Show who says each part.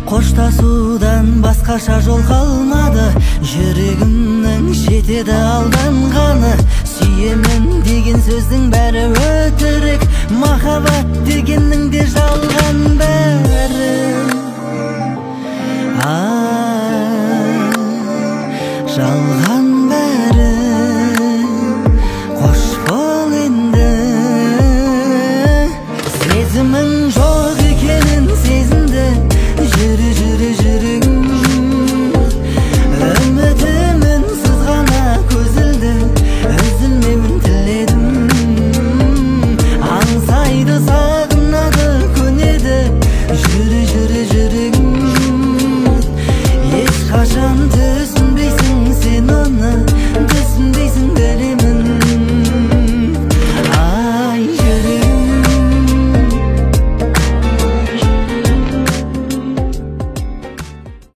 Speaker 1: Коштасуудан башкача жол калмады, жүрөгүмдүн жетеди алданганы. Сүйөмүн деген сөздүн баары өтірік, махаббат дегеннин де жалган баары. Жалган баары. Кош бол энди. Сезимиң жок экенин сезинди, жүрөгүм. Үмүтүмүн сызгана көзүлдү, үзүлмөмүн тиледим. Аңсайды, сагынады, көнеді, жүрөгүм.